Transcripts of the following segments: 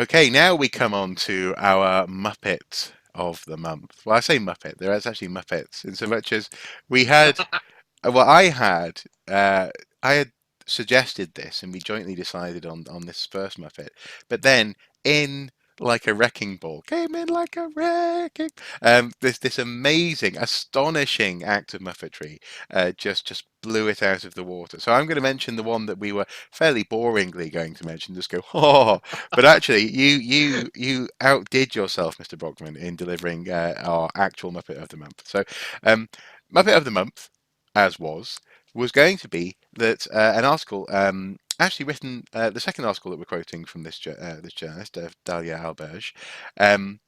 Okay, now we come on to our Muppet of the month. Well, I say Muppet. There is actually Muppets in so much as we had. Well, uh, I had suggested this, and we jointly decided on this first Muppet. But then, in like a wrecking ball, came in like a wrecking. This amazing, astonishing act of Muppetry, just blew it out of the water. So I'm going to mention the one that we were fairly boringly going to mention. Just go, oh, but actually, you outdid yourself, Mr. Brockman, in delivering our actual Muppet of the month. So, um, Muppet of the month as was going to be that an article actually written the second article that we're quoting from this journalist Dalia Alberge um,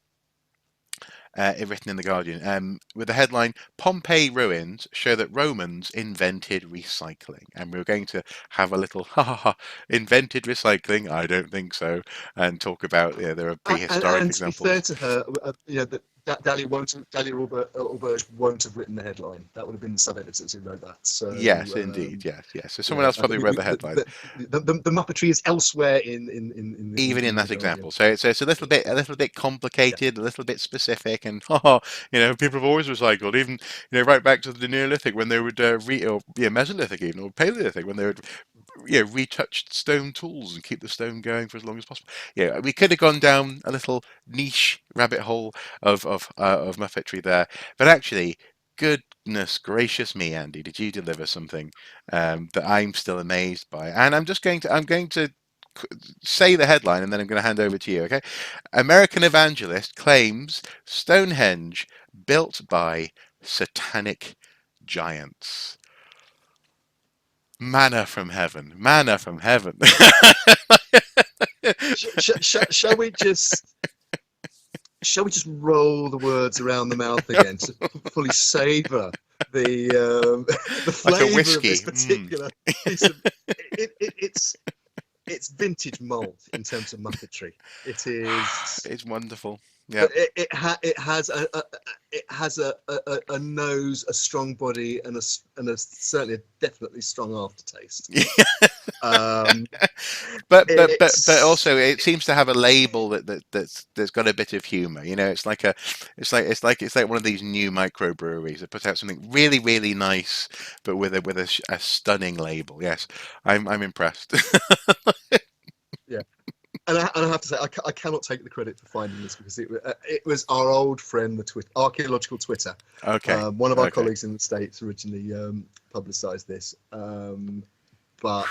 written in the Guardian with the headline Pompeii ruins show that Romans invented recycling, and we're going to have a little ha ha ha invented recycling, I don't think so, and talk about there are prehistoric And to be fair examples. to her, Dalia Alberge won't have written the headline. That would have been the sub-editors who wrote that. So Yes, indeed, yes. So someone yeah, else I think probably read the headline. the Muppetry is elsewhere Even in in the that Guardian. example. So it's a little bit Yeah, complicated, a little bit specific, and people have always recycled, even right back to the Neolithic when they would or Mesolithic even or Paleolithic when they would retouch stone tools and keep the stone going for as long as possible. Yeah, we could have gone down a little niche rabbit hole of Muppetry there, but actually. Goodness gracious me, Andy! Did you deliver something that I'm still amazed by? And I'm going to say the headline and then I'm going to hand over to you, okay? American Evangelist claims Stonehenge built by Satanic Giants. Manna from heaven. Manna from heaven. shall we just roll the words around the mouth again to fully savor the the Like a flavour of whiskey. this particular piece of it's vintage malt in terms of Muppetry. It is, It's wonderful. Yeah. but it has it has a nose, a strong body, and a certainly a definitely strong aftertaste. Um, But it's also it seems to have a label that's got a bit of humor. It's like one of these new microbreweries that puts out something really really nice, but with a stunning label. Yes, I'm impressed. yeah. And I have to say, I cannot take the credit for finding this because it was our old friend, the archaeological Twitter. Okay, One of our okay. colleagues in the States originally publicised this, but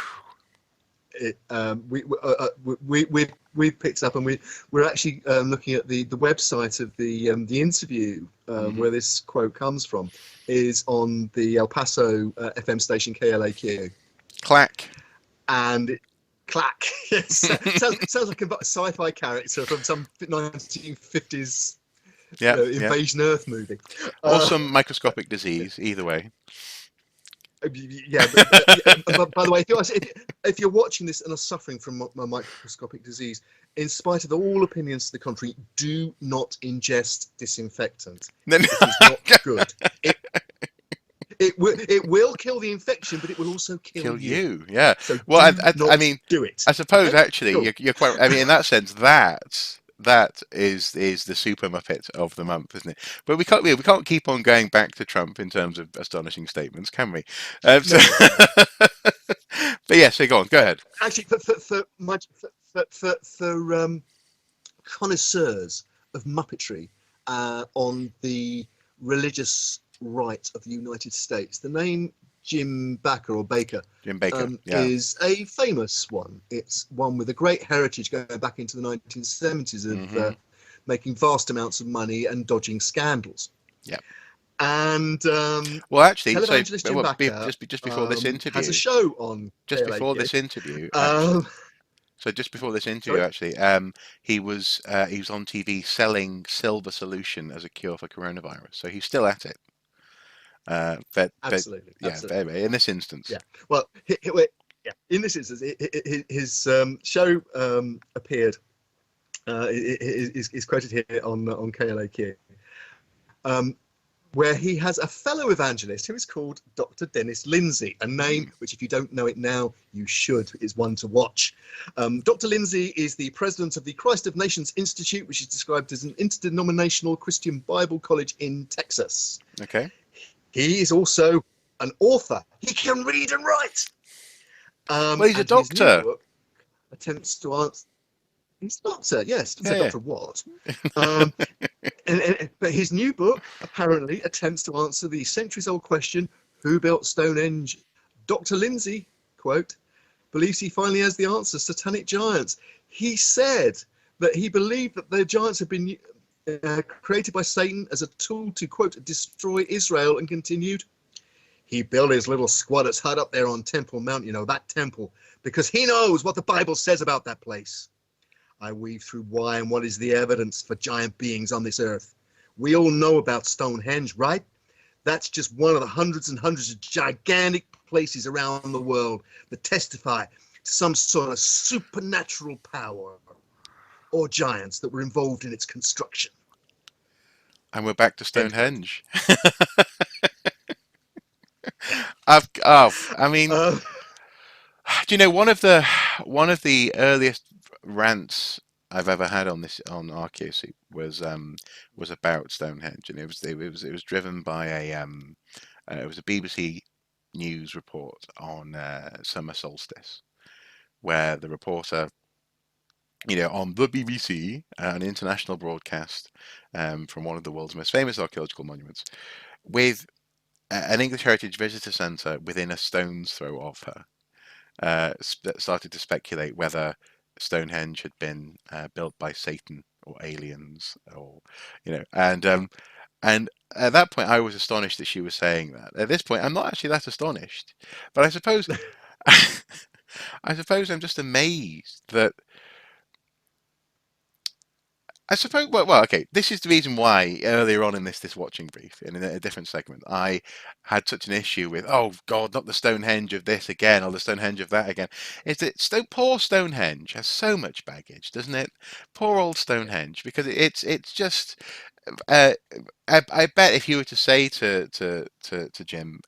we picked up and we're actually looking at the website of the interview Hmm. where this quote comes from is on the El Paso FM station KLAQ, Clack. and clack. Yes, sounds like a sci-fi character from some 1950s Yeah, yeah. Invasion Earth movie. Or Uh, some microscopic disease. Either way. yeah, but by the way, if you're watching this and are suffering from a microscopic disease, in spite of all opinions to the contrary, do not ingest disinfectant. Then It is not good. It will kill the infection, but it will also kill kill you. you. Yeah. So Well, do I not mean, do it. I suppose Okay, actually cool. you're quite. I mean, in that sense, that is the super Muppet of the month, isn't it? But we can't keep on going back to Trump in terms of astonishing statements, can we? So, No, no. but yeah, so go Yeah, ahead. actually, for connoisseurs of Muppetry on the religious right of the United States, the name Jim Bakker or Baker Jim Baker. Yeah. is a famous one. It's one with a great heritage going back into the 1970s of Hmm. making vast amounts of money and dodging scandals. Yeah. And Well, actually, so televangelist Jim Bakker just before this has a interview, show on just before KLAQ. this interview, actually. Um, So just before this interview, Sorry? actually, he was on TV selling silver solution as a cure for coronavirus. So he's still at it. But Absolutely, yeah, absolutely. in this instance, Yeah. Well, yeah. In this instance, his show appeared. Is quoted here on KLAQ. where he has a fellow evangelist who is called Dr. Dennis Lindsay, a name which, if you don't know it now, you should, is one to watch. Dr. Lindsay is the president of the Christ of Nations Institute, which is described as an interdenominational Christian Bible college in Texas. Okay. He is also an author. He can read and write. Well, he's a And his new doctor. book attempts to answer. He's a doctor, yes. Doesn't say Yeah, doctor what. Um, but his new book apparently attempts to answer the centuries-old question, who built Stonehenge? Dr. Lindsay, quote, believes he finally has the answer, Satanic Giants. He said that he believed that the giants had been created by Satan as a tool to, quote, destroy Israel, and continued, he built his little squatters hut up there on Temple Mount, you know, that temple, because he knows what the Bible says about that place. I weave through why and what is the evidence for giant beings on this earth. We all know about Stonehenge, right? That's just one of the hundreds and hundreds of gigantic places around the world that testify to some sort of supernatural power or giants that were involved in its construction. and we're back to End quote. Stonehenge. Yeah. I mean, Uh, do you know one of the earliest rants I've ever had on this on Archaeology was about Stonehenge, and it was driven by it was a BBC News report on summer solstice, where the reporter, you know, on the BBC, an international broadcast from one of the world's most famous archaeological monuments, with an English Heritage Visitor Centre within a stone's throw of her, started to speculate whether Stonehenge had been built by Satan or aliens, or you know, and at that point I was astonished that she was saying that. At this point, I'm not actually that astonished, but I suppose I suppose I'm just amazed that I suppose. Well, okay. This is the reason why earlier on in this watching brief, in a different segment, I had such an issue with, oh God, not the Stonehenge of this again, or the Stonehenge of that again. Is that poor Stonehenge has so much baggage, doesn't it? Poor old yeah. Stonehenge, because it's just. Uh, I bet if you were to say to Jim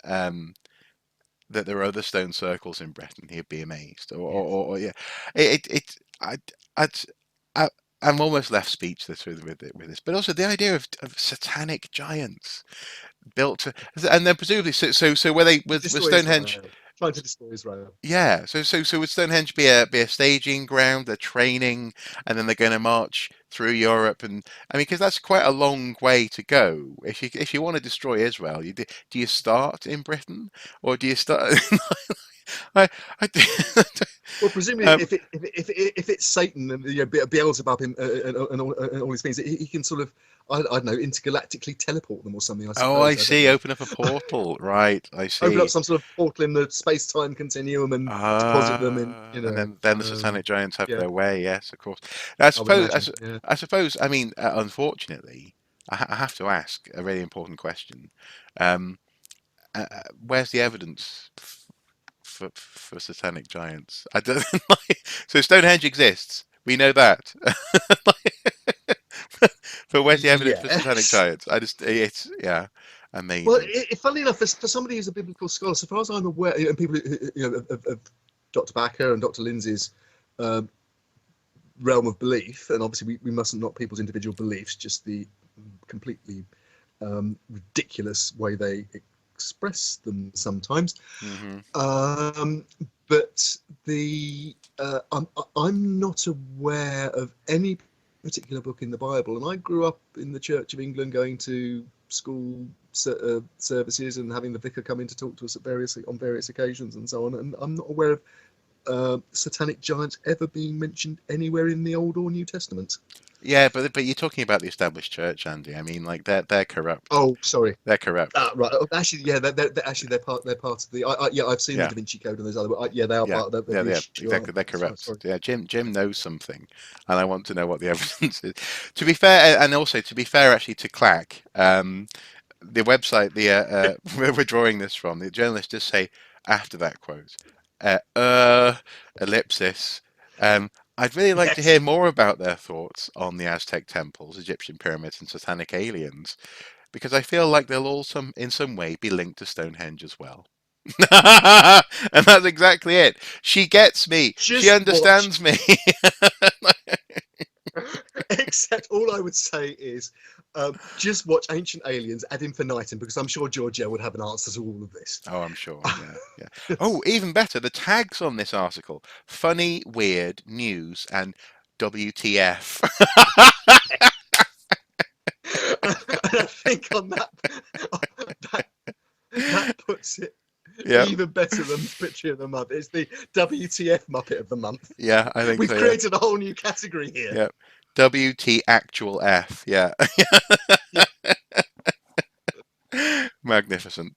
that there are other stone circles in Britain, he'd be amazed. Yes. Or yeah, it I'd, I, I'm almost left speechless with this. But also the idea of satanic giants built to, and then presumably so where they To with destroy Stonehenge. Israel. Trying to destroy Israel. Yeah, so would Stonehenge be a staging ground, a training, and then they're going to march through Europe, and I mean, because that's quite a long way to go. If you want to destroy Israel, do you start in Britain, or do you start? I, I, Well, presumably, um, if it's Satan and, you know, Beelzebub and all these things, he can sort of, I don't know, intergalactically teleport them or something. I oh, I suppose, I don't see. know, Open up a portal, right? I open up see. some sort of portal in the space-time continuum and deposit them in, you And know. then the Satanic Giants have Yeah, their way. Yes, of course. I would imagine. Yeah. I suppose. I mean, unfortunately, I have to ask a really important question. Um, where's the evidence for Satanic Giants? I don't. So Stonehenge exists. We know that. But where's the evidence for Satanic Yes. Giants? It's yeah, Well, amazing. funnily enough, for somebody who's a biblical scholar, so far as I'm aware, and people you know of Dr. Backer and Dr. Lindsay's um, realm of belief, and obviously we mustn't knock people's individual beliefs, just the completely ridiculous way they express them sometimes. Hmm. Um, but I'm not aware of any particular book in the Bible, and I grew up in the Church of England, going to school services and having the vicar come in to talk to us on various occasions and so on. And I'm not aware of satanic giants ever being mentioned anywhere in the Old or New Testament. Yeah, but you're talking about the established church, Andy. I mean, like they're corrupt. Oh, sorry. They're corrupt. Right. Oh, actually, yeah. They're part. They're part of the. Yeah, I've seen the Yeah, Da Vinci Code and those other. Yeah, they are yeah, part of the yeah. issue, Exactly, aren't they're they? Sorry. corrupt. Yeah, Jim knows something, and I want to know what the evidence is. To be fair, and also to be fair, actually to Clack, the website where we're drawing this from, the journalists just say after that quote, ellipsis. Um, I'd really like to Yes. hear more about their thoughts on the Aztec temples, Egyptian pyramids, and satanic aliens. because I feel like they'll all in some way be linked to Stonehenge as well. And that's exactly it. She gets me. She Just watch. understands me. Except all I would say is just watch Ancient Aliens ad infinitum, because I'm sure Georgia would have an answer to all of this. Oh, I'm sure. Yeah, yeah. Oh, even better, the tags on this article: funny, weird, news, and WTF. And I think on that, that puts it Yeah, even better than Picture of the Month. It's the WTF Muppet of the Month. yeah, I think We've so. Yeah, created a whole new category here. yeah. WT actual F. Yeah. Yeah. Magnificent.